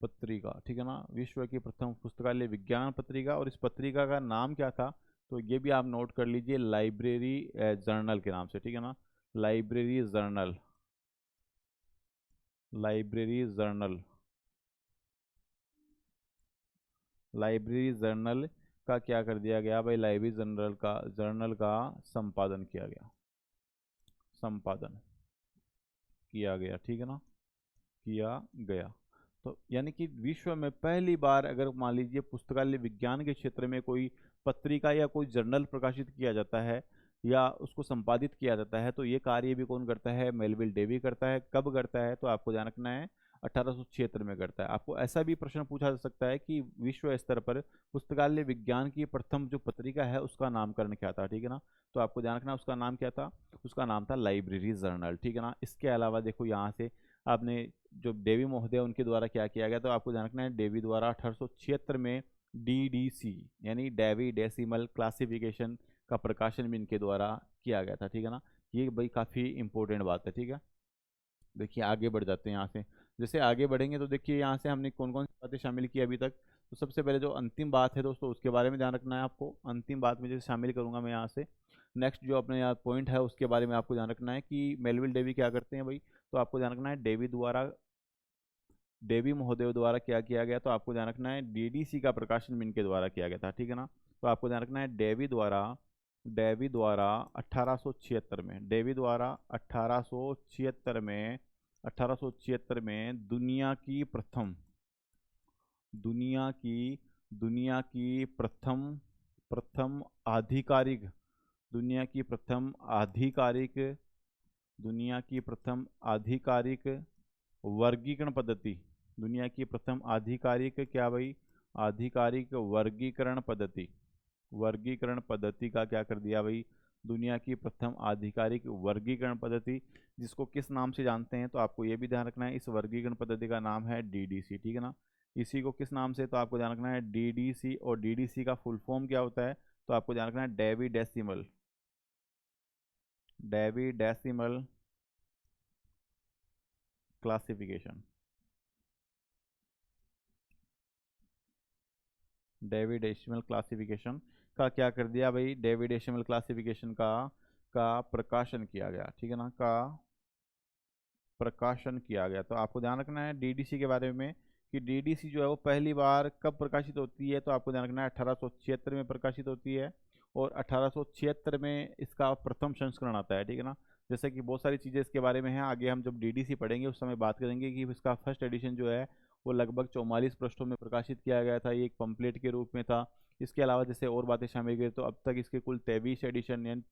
पत्रिका, ठीक है ना, विश्व की प्रथम पुस्तकालय विज्ञान पत्रिका। और इस पत्रिका का नाम क्या था, तो ये भी आप नोट कर लीजिए, लाइब्रेरी जर्नल के नाम से, ठीक है ना, लाइब्रेरी जर्नल लाइब्रेरी जर्नल का क्या कर दिया गया भाई, लाइब्रेरी जर्नल का संपादन किया गया, ठीक है ना, किया गया। तो यानी कि विश्व में पहली बार अगर मान लीजिए पुस्तकालय विज्ञान के क्षेत्र में कोई पत्रिका या कोई जर्नल प्रकाशित किया जाता है या उसको संपादित किया जाता है, तो ये कार्य भी कौन करता है, मेलविल डेवी करता है। कब करता है, तो आपको ध्यान रखना है 1876 में करता है। आपको ऐसा भी प्रश्न पूछा जा सकता है कि विश्व स्तर पर पुस्तकालय विज्ञान की प्रथम जो पत्रिका है उसका नामकरण क्या था, ठीक है ना। तो आपको ध्यान रखना उसका नाम क्या था, उसका नाम था लाइब्रेरी जर्नल, ठीक है ना। इसके अलावा देखो यहाँ से आपने जो डेवी महोदय उनके द्वारा क्या किया गया, तो आपको ध्यान रखना है डेवी द्वारा 1876 में डीडीसी यानी डेवी डेसिमल क्लासिफिकेशन का प्रकाशन भी इनके द्वारा किया गया था, ठीक है ना। ये भाई काफ़ी इंपॉर्टेंट बात है, ठीक है। देखिए आगे बढ़ जाते हैं यहाँ से, जैसे आगे बढ़ेंगे तो देखिए यहाँ से हमने कौन कौन सी बातें शामिल की अभी तक। तो सबसे पहले जो अंतिम बात है दोस्तों, उसके बारे में ध्यान रखना है आपको। अंतिम बात में जैसे शामिल करूंगा मैं यहाँ से, नेक्स्ट जो अपने यहाँ पॉइंट है उसके बारे में आपको ध्यान रखना है कि मेलविल डेवी क्या करते हैं भाई। तो आपको ध्यान रखना है डेवी महोदय द्वारा क्या किया गया, तो आपको ध्यान रखना है डीडीसी का प्रकाशन भी इनके द्वारा किया गया था, ठीक है ना। तो आपको ध्यान रखना है डेवी द्वारा 1876 में, डेवी द्वारा 1876 में दुनिया की प्रथम प्रथम आधिकारिक दुनिया की प्रथम आधिकारिक दुनिया की प्रथम आधिकारिक वर्गीकरण पद्धति दुनिया की प्रथम आधिकारिक क्या भाई, आधिकारिक वर्गीकरण पद्धति का क्या कर दिया भाई, दुनिया की प्रथम आधिकारिक वर्गीकरण पद्धति, जिसको किस नाम से जानते हैं, तो आपको ये भी ध्यान रखना है, इस वर्गीकरण पद्धति का नाम है डीडीसी, ठीक है ना। इसी को किस नाम से, तो आपको ध्यान रखना है डीडीसी, और डीडीसी का फुल फॉर्म क्या होता है, तो आपको ध्यान रखना है Dewey decimal classification Dewey decimal classification का क्या कर दिया भाई, डेवी डेसिमल क्लासिफिकेशन का प्रकाशन किया गया, ठीक है ना, का प्रकाशन किया गया। तो आपको ध्यान रखना है डीडीसी के बारे में कि डीडीसी जो है वो पहली बार कब प्रकाशित होती है, तो आपको ध्यान रखना है 1876 में प्रकाशित होती है, और 1876 में इसका प्रथम संस्करण आता है, ठीक है ना। जैसे कि बहुत सारी चीज़ें इसके बारे में हैं, आगे हम जब डीडीसी पढ़ेंगे उस समय बात करेंगे कि इसका फर्स्ट एडिशन जो है वो लगभग 44 पृष्ठों में प्रकाशित किया गया था, ये एक पंपलेट के रूप में था। इसके अलावा जैसे और बातें शामिल करें तो अब तक इसके कुल 23 एडिशन यानी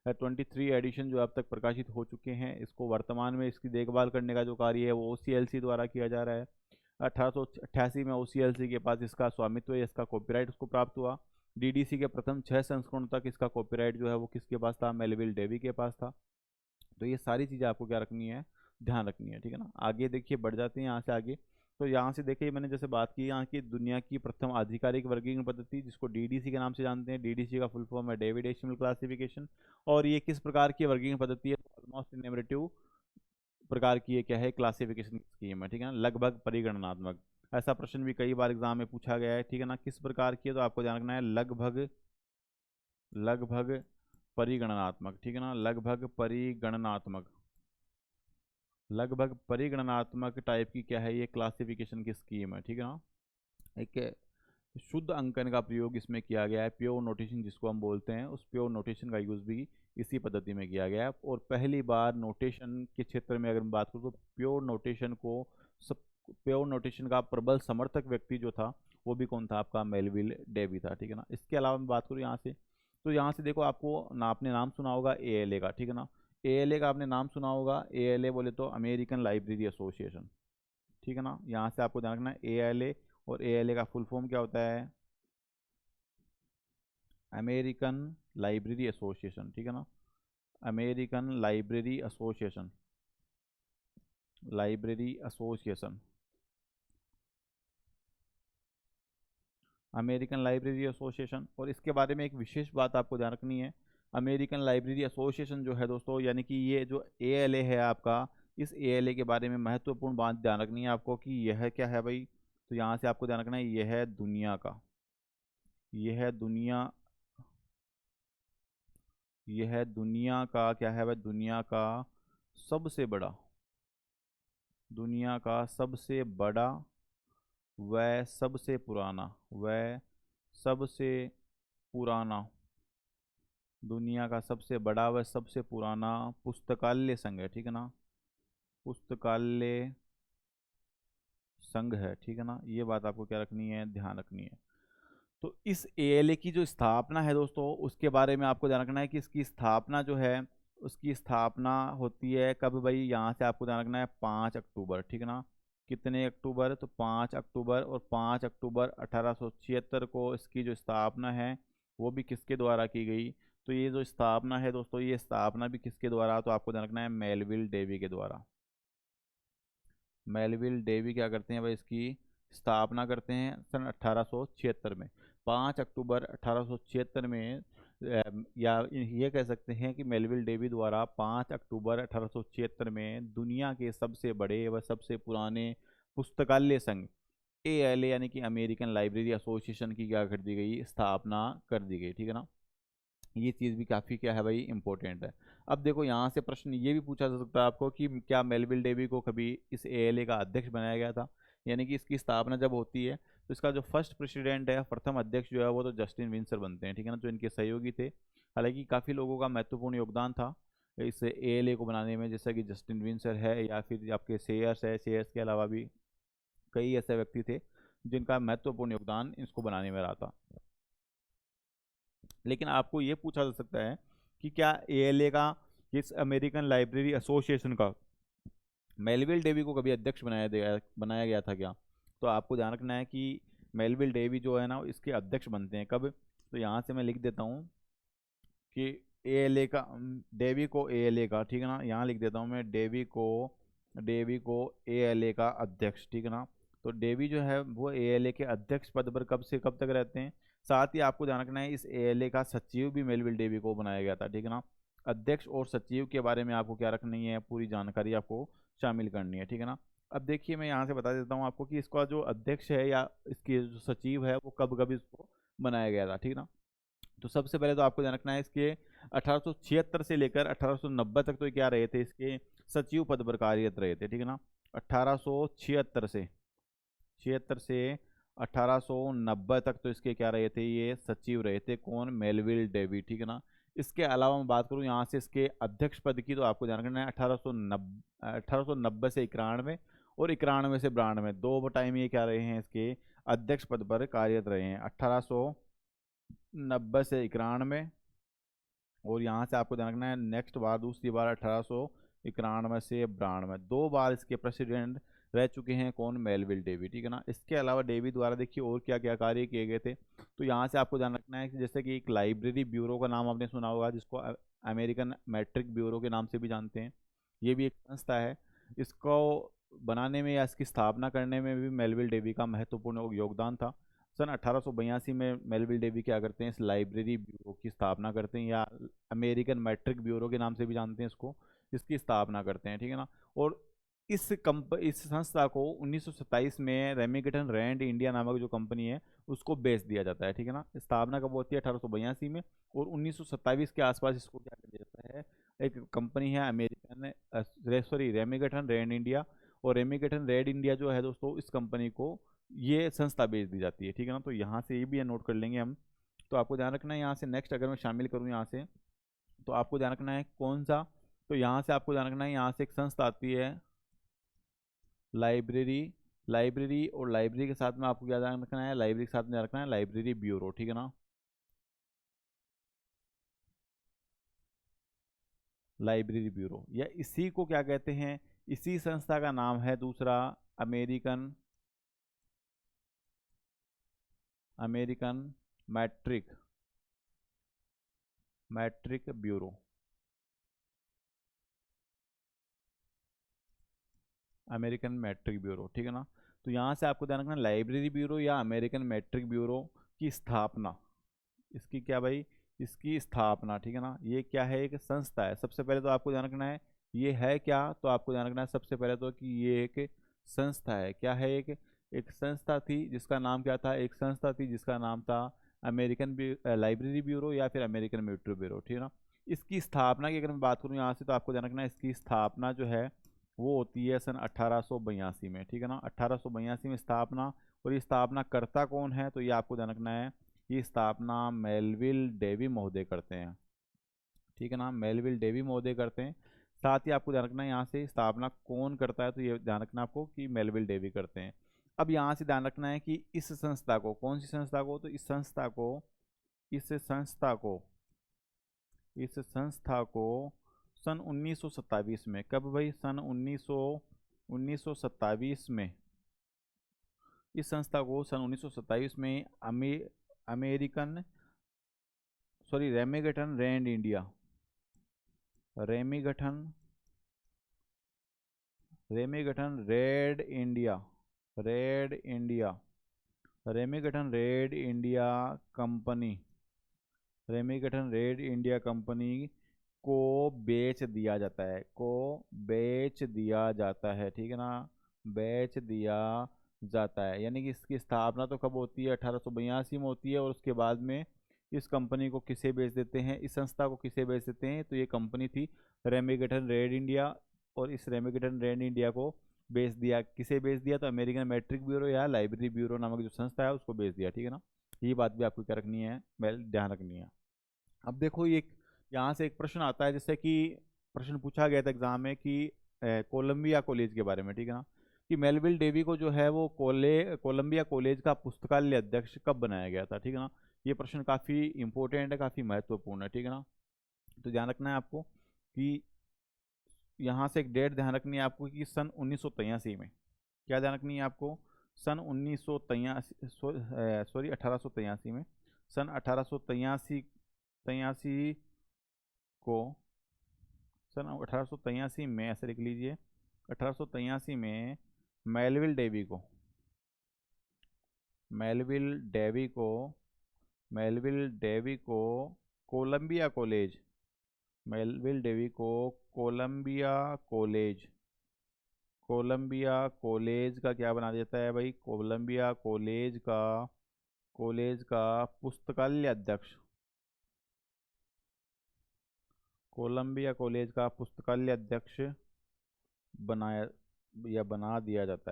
23 एडिशन जो अब तक प्रकाशित हो चुके हैं। इसको वर्तमान में इसकी देखभाल करने का जो कार्य है वो ओसीएलसी द्वारा किया जा रहा है। 1888 में ओसीएलसी के पास इसका स्वामित्व है, इसका कॉपीराइट उसको प्राप्त हुआ। डीडीसी के प्रथम 6 संस्करणों तक इसका कॉपीराइट जो है वो किसके पास था, मेलविल डेवी के पास था। तो ये सारी चीज़ें आपको क्या रखनी है, ध्यान रखनी है, ठीक है ना। आगे देखिए बढ़ जाते हैं यहाँ से आगे। तो यहाँ से देखिए मैंने जैसे बात की यहाँ की दुनिया की प्रथम आधिकारिक वर्गीकरण पद्धति जिसको डीडीसी के नाम से जानते हैं, डीडीसी का फुल फॉर्म है डेविड डेसिमल क्लासिफिकेशन। और ये किस प्रकार की वर्गीकरण पद्धति है, ऑलमोस्ट इनएमरेटिव प्रकार की ये क्या है, क्लासिफिकेशन स्कीम है, ठीक है ना, लगभग परिगणनात्मक। ऐसा प्रश्न भी कई बार एग्जाम में पूछा गया है, ठीक है ना। किस प्रकार की है तो आपको ध्यान रखना है लगभग, लगभग परिगणनात्मक, ठीक है ना, लगभग परिगणनात्मक, लगभग परिगणनात्मक टाइप की क्या है ये क्लासिफिकेशन की स्कीम है, ठीक है ना। एक शुद्ध अंकन का प्रयोग इसमें किया गया है, प्योर नोटेशन जिसको हम बोलते हैं, उस प्योर नोटेशन का यूज़ भी इसी पद्धति में किया गया है। और पहली बार नोटेशन के क्षेत्र में अगर हम बात करूँ तो प्योर नोटेशन को सब, प्योर नोटेशन का प्रबल समर्थक व्यक्ति जो था वो भी कौन था, आपका मेलविल डेवी था, ठीक है ना। इसके अलावा मैं बात करूँ यहाँ से, तो यहाँ से देखो आपको ना, आपने नाम सुना होगा एएलए का, ठीक है ना। एएलए का आपने नाम सुना होगा, एएलए बोले तो अमेरिकन लाइब्रेरी एसोसिएशन, ठीक है ना। यहाँ से आपको ध्यान रखना है एएलए, और एएलए का फुल फॉर्म क्या होता है, अमेरिकन लाइब्रेरी एसोसिएशन, ठीक है ना, American library association, library association, American library association. और इसके बारे में एक विशेष बात आपको ध्यान रखनी है, अमेरिकन लाइब्रेरी एसोसिएशन जो है दोस्तों, यानी कि ये जो एएलए है आपका, इस एएलए के बारे में महत्वपूर्ण बात ध्यान रखनी है आपको कि यह क्या है भाई। तो यहाँ से आपको ध्यान रखना है यह है दुनिया का, यह है दुनिया, यह है दुनिया का क्या है भाई, दुनिया का सबसे बड़ा, दुनिया का सबसे बड़ा व सबसे पुराना, व सबसे पुराना, दुनिया का सबसे बड़ा व सबसे पुराना पुस्तकालय संघ है, ठीक है ना, पुस्तकालय संघ है, ठीक है ना। ये बात आपको क्या रखनी है, ध्यान रखनी है। तो इस एएलए की जो स्थापना है दोस्तों, उसके बारे में आपको ध्यान रखना है कि इसकी स्थापना जो है, उसकी स्थापना होती है कब भाई, यहाँ से आपको ध्यान रखना है 5 अक्टूबर, ठीक है ना। कितने अक्टूबर, तो 5 अक्टूबर, और 5 अक्टूबर 1876 को इसकी जो स्थापना है वो भी किसके द्वारा की गई। तो ये जो स्थापना है दोस्तों, ये स्थापना भी किसके द्वारा, तो आपको ध्यान रखना है मेलविल डेवी के द्वारा। मेलविल डेवी क्या करते हैं भाई, इसकी स्थापना करते हैं सन 1876 में, 5 अक्टूबर 1876 में। या ये कह सकते हैं कि मेलविल डेवी द्वारा 5 अक्टूबर 1876 में दुनिया के सबसे बड़े व सबसे पुराने पुस्तकालय संघ एएलए यानी कि अमेरिकन लाइब्रेरी एसोसिएशन की क्या कर दी गई, स्थापना कर दी गई, ठीक है ना। ये चीज़ भी काफ़ी क्या है भाई, इंपॉर्टेंट है। अब देखो यहाँ से प्रश्न ये भी पूछा जा सकता है आपको कि क्या मेलविल डेवी को कभी इस एएलए का अध्यक्ष बनाया गया था, यानी कि इसकी स्थापना जब होती है तो इसका जो फर्स्ट प्रेसिडेंट है, प्रथम अध्यक्ष जो है वो तो जस्टिन विंसर बनते हैं, ठीक है ना, जो इनके सहयोगी थे। हालांकि काफ़ी लोगों का महत्वपूर्ण योगदान था इस एएलए को बनाने में, जैसा कि जस्टिन विंसर है या फिर आपके सेयर्स है, सेयर्स के अलावा भी कई ऐसे व्यक्ति थे जिनका महत्वपूर्ण योगदान इसको बनाने में रहा था। लेकिन आपको ये पूछा जा सकता है कि क्या एएलए का, इस अमेरिकन लाइब्रेरी एसोसिएशन का मेलविल डेवी को कभी अध्यक्ष बनाया गया था क्या। तो आपको ध्यान रखना है कि मेलविल डेवी जो है ना इसके अध्यक्ष बनते हैं कब। तो यहाँ से मैं लिख देता हूँ कि एएलए का, डेवी को एएलए का, ठीक है ना, यहाँ लिख देता हूँ मैं डेवी को एएलए का अध्यक्ष, ठीक है ना। तो डेवी जो है वो एएलए के अध्यक्ष पद पर कब से कब तक रहते हैं। साथ ही आपको ध्यान रखना है इस एएलए का सचिव भी मेलविल डेवी को बनाया गया था, ठीक है ना। अध्यक्ष और सचिव के बारे में आपको क्या रखनी है, पूरी जानकारी आपको शामिल करनी है, ठीक है ना। अब देखिए मैं यहाँ से बता देता हूँ आपको कि इसका जो अध्यक्ष है या इसके जो सचिव है वो कब कब इसको बनाया गया था, ठीक है ना। तो सबसे पहले तो आपको ध्यान रखना है इसके 1876 से लेकर 1890 तक तो क्या रहे थे, इसके सचिव पद पर कार्यरत रहे थे, ठीक है ना। 1876 से 1890 तक तो इसके क्या रहे थे, ये सचिव रहे थे, कौन, मेलविल डेवी, ठीक है ना। इसके अलावा मैं बात करूँ यहाँ से इसके अध्यक्ष पद की, तो आपको ध्यान रखना है 1890 से 91 और 91 से 92 दो टाइम ये क्या रहे हैं, इसके अध्यक्ष पद पर कार्यरत रहे हैं, 1890 से 91। और यहाँ से आपको ध्यान रखना है नेक्स्ट बार, दूसरी बार 1891 से 92, दो बार इसके प्रेसिडेंट रह चुके हैं कौन, मेलविल डेवी, ठीक है ना। इसके अलावा डेवी द्वारा देखिए और क्या क्या कार्य किए गए थे, तो यहाँ से आपको ध्यान रखना है कि जैसे कि एक लाइब्रेरी ब्यूरो का नाम आपने सुना होगा, जिसको अमेरिकन मैट्रिक ब्यूरो के नाम से भी जानते हैं। ये भी एक संस्था है। इसको बनाने में या इसकी स्थापना करने में भी मेलविल डेवी का महत्वपूर्ण योगदान था। सन 1882 में मेलविल डेवी क्या करते हैं, इस लाइब्रेरी ब्यूरो की स्थापना करते हैं, या अमेरिकन मैट्रिक ब्यूरो के नाम से भी जानते हैं इसको, इसकी स्थापना करते हैं, ठीक है ना। और इस संस्था को 1927 में रेमिंगटन रैंड इंडिया नामक जो कंपनी है उसको बेच दिया जाता है, ठीक है ना। स्थापना कब होती है, 1882 में, और 1927 के आसपास इसको क्या कर दिया जाता है, एक कंपनी है American sorry Remington Rand India, और रेमिंगटन रेड इंडिया जो है दोस्तों, इस कंपनी को ये संस्था बेच दी जाती है, ठीक है ना। तो यहाँ से ये भी नोट कर लेंगे हम। तो आपको ध्यान रखना है यहाँ से नेक्स्ट अगर मैं शामिल करूँ यहाँ से, तो आपको ध्यान रखना है कौन सा, तो यहाँ से आपको ध्यान रखना है यहाँ से एक संस्था आती है लाइब्रेरी, लाइब्रेरी, और लाइब्रेरी के साथ में आपको क्या ध्यान रखना है, लाइब्रेरी के साथ में ध्यान रखना है लाइब्रेरी ब्यूरो, ठीक है ना। लाइब्रेरी ब्यूरो, या इसी को क्या कहते हैं, इसी संस्था का नाम है दूसरा American American metric metric bureau, American metric bureau, ठीक है ना। तो यहाँ से आपको ध्यान रखना लाइब्रेरी ब्यूरो या अमेरिकन मैट्रिक ब्यूरो की स्थापना, इसकी क्या भाई, इसकी स्थापना, ठीक है ना। ये क्या है, एक संस्था है। सबसे पहले तो आपको ध्यान रखना है ये है क्या, तो आपको ध्यान रखना है सबसे पहले तो कि ये एक संस्था है। क्या है, एक एक संस्था थी जिसका नाम क्या था, एक संस्था थी जिसका नाम था अमेरिकन लाइब्रेरी ब्यूरो या फिर अमेरिकन मैट्रिक ब्यूरो, ठीक है ना। इसकी स्थापना की अगर मैं बात करूँ यहाँ से, तो आपको ध्यान रखना है इसकी स्थापना जो है वो होती है सन 1882 में, ठीक है ना। 1882 में स्थापना, और ये स्थापना करता कौन है, तो ये आपको ध्यान रखना है ये स्थापना मेलविल डेवी महोदय करते हैं, ठीक है ना। मेलविल डेवी महोदय करते हैं। साथ ही आपको ध्यान रखना है यहाँ से स्थापना कौन करता है, तो ये ध्यान रखना आपको कि मेलविल डेवी करते हैं। अब यहाँ से ध्यान रखना है कि इस संस्था को, कौन सी संस्था को, तो इस संस्था को सन 1927 में, कब भाई, सन 1927 में, इस संस्था को सन 1927 में American sorry Remington Rand India, Remington Remington Red India Remington Red India company, Remington Red India company को बेच दिया जाता है, बेच दिया जाता है, ठीक है ना, बेच दिया जाता है। यानी कि इसकी स्थापना तो कब होती है, 1882 में होती है, और उसके बाद में इस कंपनी को किसे बेच देते हैं, इस संस्था को किसे बेच देते हैं, तो ये कंपनी थी रेमिंगटन रेड इंडिया, और इस रेमिंगटन रेड इंडिया को बेच दिया, किसे बेच दिया, तो अमेरिकन मैट्रिक ब्यूरो या लाइब्रेरी ब्यूरो नामक जो संस्था है उसको बेच दिया, ठीक है ना। ये बात भी आपको क्या रखनी है, वेल ध्यान रखनी है। अब देखो ये यहाँ से एक प्रश्न आता है, जैसे कि प्रश्न पूछा गया था एग्जाम में कि कोलंबिया कॉलेज के बारे में, ठीक है ना, कि मेलविल डेवी को जो है वो कोलंबिया कॉलेज का पुस्तकालय अध्यक्ष कब बनाया गया था, ठीक है ना। ये प्रश्न काफ़ी इंपॉर्टेंट है, काफ़ी महत्वपूर्ण है, ठीक है ना। तो ध्यान रखना है आपको कि यहाँ से एक डेट ध्यान रखनी है आपको कि सन 1983 में, क्या ध्यान रखनी है आपको, सन 1983 सॉरी 1883 में, सन 1883 83 को, सन 1883 में, ऐसे लिख लीजिए, 1883 में मेलविल डेवी को मेलविल डेवी को मेलविल डेवी को कोलंबिया कॉलेज मेलविल डेवी को कोलंबिया कॉलेज का क्या बना देता है भाई, कॉलेज का पुस्तकालय अध्यक्ष, कोलंबिया कॉलेज का पुस्तकालय अध्यक्ष बनाया या बना दिया जाता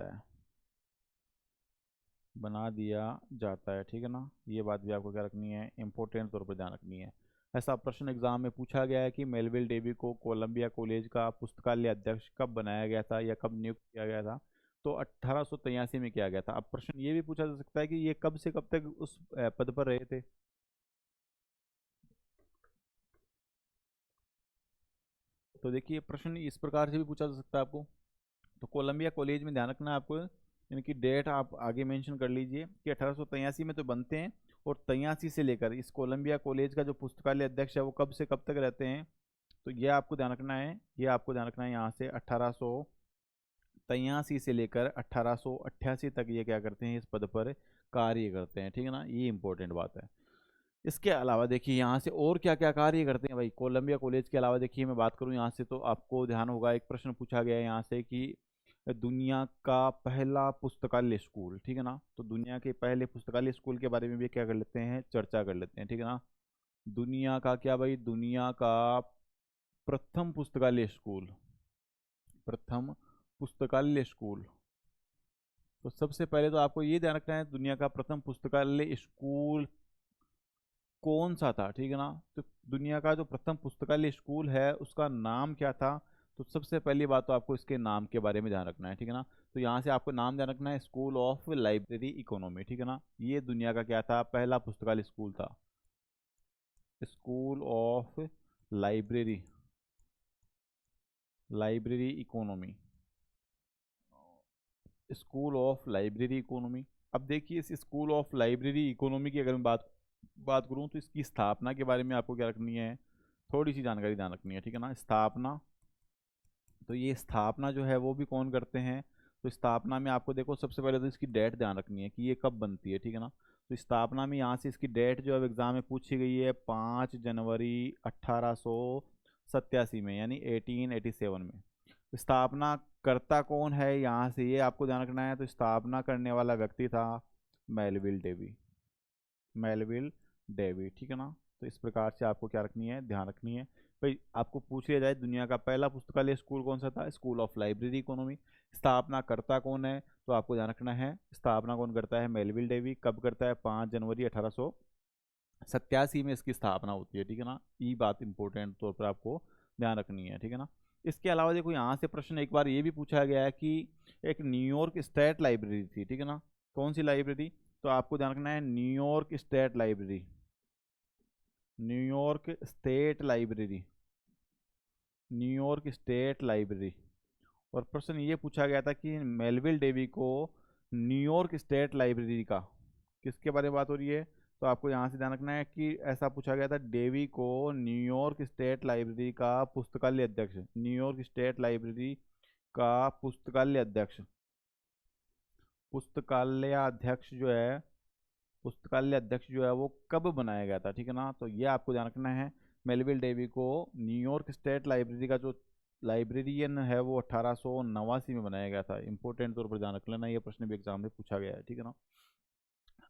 है, ठीक है ना। ये बात भी आपको क्या रखनी है, इंपॉर्टेंट तौर पर ध्यान रखनी है। ऐसा प्रश्न एग्जाम में पूछा गया है कि मेलविल डेवी को कोलंबिया कॉलेज का पुस्तकालय अध्यक्ष कब बनाया गया था या कब नियुक्त किया गया था। तो 1883 में किया गया था। अब प्रश्न ये भी पूछा जा सकता है कि ये कब से कब तक उस पद पर रहे थे। तो देखिए प्रश्न इस प्रकार से भी पूछा जा सकता है आपको। तो कोलंबिया कॉलेज में ध्यान रखना है आपको, इनकी डेट आप आगे मेंशन कर लीजिए कि 1883 में तो बनते हैं, और 83 से लेकर इस कोलंबिया कॉलेज का जो पुस्तकालय अध्यक्ष है वो कब से कब तक रहते हैं। तो ये आपको ध्यान रखना है, ये आपको ध्यान रखना है यहाँ से 1883 से लेकर 1888 तक ये क्या करते हैं, इस पद पर कार्य करते हैं, ठीक है ना, ये इंपॉर्टेंट बात है। इसके अलावा देखिए यहाँ से और क्या क्या कार्य करते हैं भाई कोलंबिया कॉलेज के अलावा। देखिए मैं बात करूँ यहाँ से तो आपको ध्यान होगा, एक प्रश्न पूछा गया है यहाँ से कि दुनिया का पहला पुस्तकालय स्कूल, ठीक है ना, तो दुनिया के पहले पुस्तकालय स्कूल के बारे में भी क्या कर लेते हैं, चर्चा कर लेते हैं, ठीक है ना। दुनिया का क्या भाई, दुनिया का प्रथम पुस्तकालय स्कूल, प्रथम पुस्तकालय स्कूल। तो सबसे पहले तो आपको ये ध्यान रखना है दुनिया का प्रथम पुस्तकालय स्कूल कौन सा था, ठीक है ना। तो दुनिया का जो प्रथम पुस्तकालय स्कूल है उसका नाम क्या था। तो सबसे पहली बात तो आपको इसके नाम के बारे में ध्यान रखना है, ठीक है ना। तो यहाँ से आपको नाम ध्यान रखना है, स्कूल ऑफ लाइब्रेरी इकोनॉमी, ठीक है ना। ये दुनिया का क्या था, पहला पुस्तकालय स्कूल था, school of library, library economy, school of library economy. अब देखिए इस स्कूल ऑफ लाइब्रेरी इकोनॉमी की अगर मैं बात बात करूँ तो इसकी स्थापना के बारे में आपको क्या रखनी है, थोड़ी सी जानकारी ध्यान रखनी है, ठीक है ना। स्थापना, तो ये स्थापना जो है वो भी कौन करते हैं। तो स्थापना में आपको देखो सबसे पहले तो इसकी डेट ध्यान रखनी है कि ये कब बनती है, ठीक है ना। तो स्थापना में यहाँ से इसकी डेट जो है एग्जाम में पूछी गई है 5 जनवरी 1887 में, यानी 1887 में। स्थापना करता कौन है यहाँ से ये आपको ध्यान रखना है। तो स्थापना करने वाला व्यक्ति था मेलविल डेवी, मेलविल डेवी, ठीक है ना। तो इस प्रकार से आपको क्या रखनी है, ध्यान रखनी है भाई। आपको पूछ लिया जाए दुनिया का पहला पुस्तकालय स्कूल कौन सा था, स्कूल ऑफ लाइब्रेरी इकोनॉमी। स्थापना करता कौन है, तो आपको ध्यान रखना है स्थापना कौन करता है, मेलविल डेवी। कब करता है, 5 जनवरी 1887 में इसकी स्थापना होती है, ठीक है ना। ये बात इंपॉर्टेंट तौर पर आपको ध्यान रखनी है, ठीक है ना। इसके अलावा देखो यहाँ से प्रश्न एक बार ये भी पूछा गया है कि एक न्यूयॉर्क स्टेट लाइब्रेरी थी, ठीक है ना। कौन सी लाइब्रेरी, तो आपको ध्यान रखना है New York state library, New York state library, New York state library. और प्रश्न ये पूछा गया था कि मेलविल डेवी को न्यूयॉर्क स्टेट लाइब्रेरी का, किसके बारे में बात हो रही है। तो आपको यहाँ से ध्यान रखना है कि ऐसा पूछा गया था डेवी को न्यूयॉर्क स्टेट लाइब्रेरी का पुस्तकालय अध्यक्ष, न्यूयॉर्क स्टेट लाइब्रेरी का पुस्तकालय अध्यक्ष, पुस्तकालय अध्यक्ष जो है, पुस्तकालय अध्यक्ष जो है वो कब बनाया गया था, ठीक है ना। तो ये आपको ध्यान रखना है मेलविल डेवी को न्यूयॉर्क स्टेट लाइब्रेरी का जो लाइब्रेरियन है वो 1889 में बनाया गया था। इंपॉर्टेंट तौर पर ध्यान रख लेना, ये प्रश्न भी एग्जाम में पूछा गया है, ठीक है ना।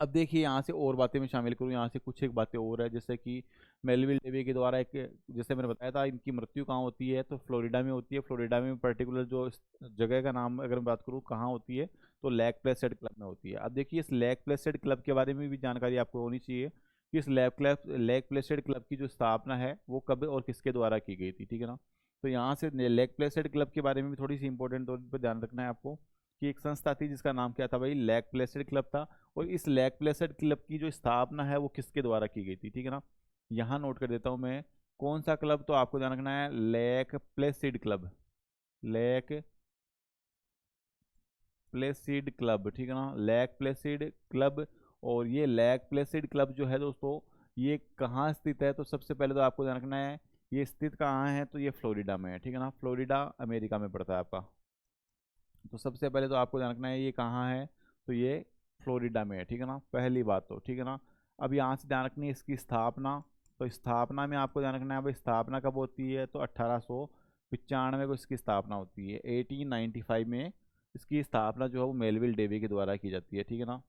अब देखिए यहाँ से और बातें मैं शामिल करूँ, यहाँ से कुछ एक बातें और है, जैसे कि मेलविल डेवी के द्वारा एक, जैसे मैंने बताया था इनकी मृत्यु कहाँ होती है, तो फ्लोरिडा में होती है। फ्लोरिडा में पर्टिकुलर जो इस जगह का नाम अगर मैं बात करूँ कहाँ होती है, तो लेक प्लेसेड क्लब में होती है। अब देखिए इस लेक प्लेसेड क्लब के बारे में भी जानकारी आपको होनी चाहिए कि इस लेक प्लेसेड क्लब की जो स्थापना है वो कब और किसके द्वारा की गई थी, ठीक है ना। तो यहाँ से लेक प्लेसेड क्लब के बारे में भी थोड़ी सी इंपॉर्टेंट तौर पर ध्यान रखना है आपको कि एक संस्था थी जिसका नाम क्या था भाई, लेक प्लेसेड क्लब था। और इस लेक प्लेसेड क्लब की जो स्थापना है वो किसके द्वारा की गई थी, ठीक है ना। यहाँ नोट कर देता हूँ मैं कौन सा क्लब, तो आपको ध्यान रखना है lake Placid club, lake Placid club, ठीक है ना, लेक प्लेसिड क्लब। और ये लेक प्लेसिड क्लब जो है दोस्तों ये कहाँ स्थित है, तो सबसे पहले तो आपको ध्यान रखना है ये स्थित कहाँ है, तो ये फ्लोरिडा में है, ठीक है ना, फ्लोरिडा अमेरिका में पड़ता है आपका। तो सबसे पहले तो आपको ध्यान रखना है ये कहाँ है, तो ये फ्लोरिडा में है, ठीक है ना, पहली बात तो, ठीक है ना। अब यहाँ से ध्यान रखनी है इसकी स्थापना। तो स्थापना में आपको ध्यान रखना है भाई स्थापना कब होती है, तो 1895 को इसकी स्थापना होती है, 1895 में इसकी स्थापना जो है वो मेलविल डेवी के द्वारा की जाती है, ठीक है ना।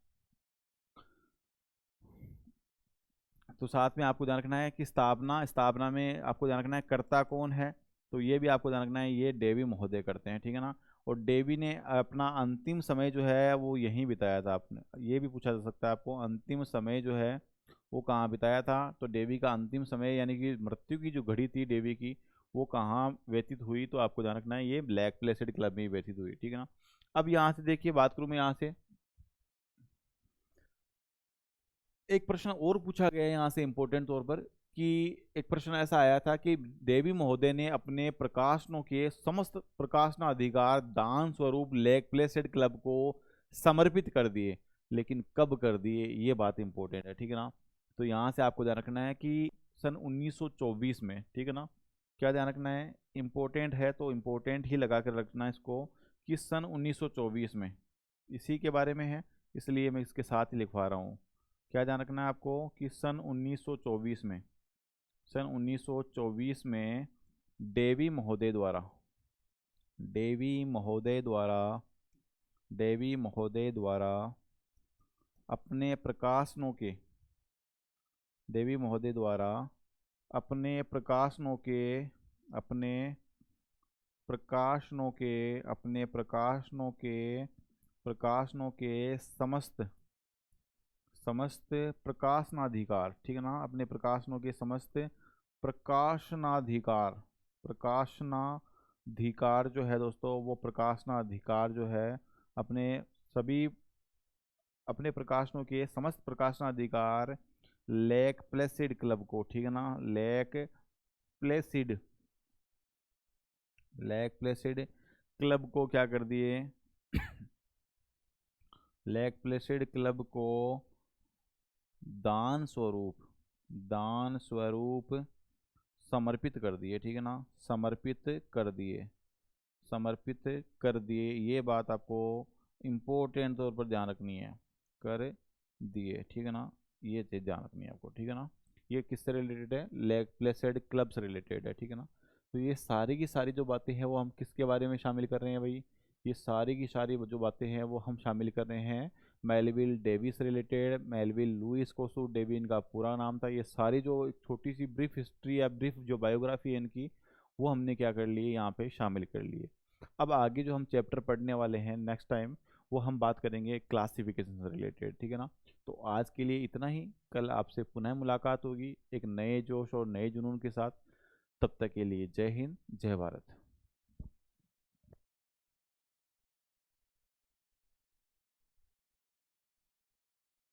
तो साथ में आपको ध्यान रखना है कि स्थापना, स्थापना में आपको ध्यान रखना है कर्ता कौन है, तो ये भी आपको ध्यान रखना है ये डेवी महोदय करते हैं, ठीक है ना। और डेवी ने अपना अंतिम समय जो है वो यहीं बिताया था। आपने ये भी पूछा जा सकता है आपको, अंतिम समय जो है वो कहाँ बिताया था? तो डेवी का अंतिम समय यानी कि मृत्यु की जो घड़ी थी डेवी की, वो कहाँ व्यतीत हुई? तो आपको ध्यान रखना है ये ब्लैक प्लेसेड क्लब में ही व्यतीत हुई, ठीक है ना। अब यहाँ से देखिए, बात करूँ मैं यहाँ से, एक प्रश्न और पूछा गया है यहाँ से इम्पोर्टेंट तौर पर, कि एक प्रश्न ऐसा आया था कि देवी महोदय ने अपने प्रकाशनों के समस्त प्रकाशना अधिकार दान स्वरूप लेक प्लेसेड क्लब को समर्पित कर दिए, लेकिन कब कर दिए, ये बात इंपॉर्टेंट है, ठीक है ना। तो यहाँ से आपको ध्यान रखना है कि सन 1924 में, ठीक है ना। क्या ध्यान रखना है? इम्पोर्टेंट है तो इम्पोर्टेंट ही लगा कर रखना है इसको, कि सन 1924 में, इसी के बारे में है, इसलिए मैं इसके साथ ही लिखवा रहा हूँ। क्या ध्यान रखना है आपको कि सन 1924 में, सन 1924 में डेवी महोदय द्वारा, डेवी महोदय द्वारा, डेवी महोदय द्वारा अपने प्रकाशनों के, देवी महोदय द्वारा अपने प्रकाशनों के, अपने प्रकाशनों के, अपने प्रकाशनों के, प्रकाशनों के समस्त, समस्त प्रकाशनाधिकार, ठीक है ना, अपने प्रकाशनों के समस्त प्रकाशनाधिकार, प्रकाशनाधिकार जो है दोस्तों, वो प्रकाशनाधिकार जो है अपने सभी, अपने प्रकाशनों के समस्त प्रकाशनाधिकार लेक प्लेसिड क्लब को, ठीक है ना, lake Placid, lake Placid club को क्या कर दिए? लेक प्लेसिड क्लब को दान स्वरूप, दान स्वरूप समर्पित कर दिए, ठीक है ना, समर्पित कर दिए, समर्पित कर दिए, ये बात आपको इम्पोर्टेंट तौर पर ध्यान रखनी है, कर दिए, ठीक है ना, ये चीज़ ध्यान रखनी है आपको, ठीक है ना। ये किससे रिलेटेड है? लेग प्लेसेड क्लब से रिलेटेड है, ठीक है ना। तो ये सारी की सारी जो बातें हैं वो हम किसके बारे में शामिल कर रहे हैं भाई? ये सारी की सारी जो बातें हैं वो हम शामिल कर रहे हैं मेलविल डेवी से रिलेटेड। मेलविल लुइस कोसू डेवी इनका पूरा नाम था। ये सारी जो एक छोटी सी ब्रीफ हिस्ट्री या ब्रीफ जो बायोग्राफी है इनकी, वो हमने क्या कर लिए, यहाँ पे शामिल कर लिए। अब आगे जो हम चैप्टर पढ़ने वाले हैं नेक्स्ट टाइम, वो हम बात करेंगे क्लासिफिकेशन से रिलेटेड, ठीक है ना। तो आज के लिए इतना ही, कल आपसे पुनः मुलाकात होगी एक नए जोश और नए जुनून के साथ। तब तक के लिए जय हिंद, जय भारत।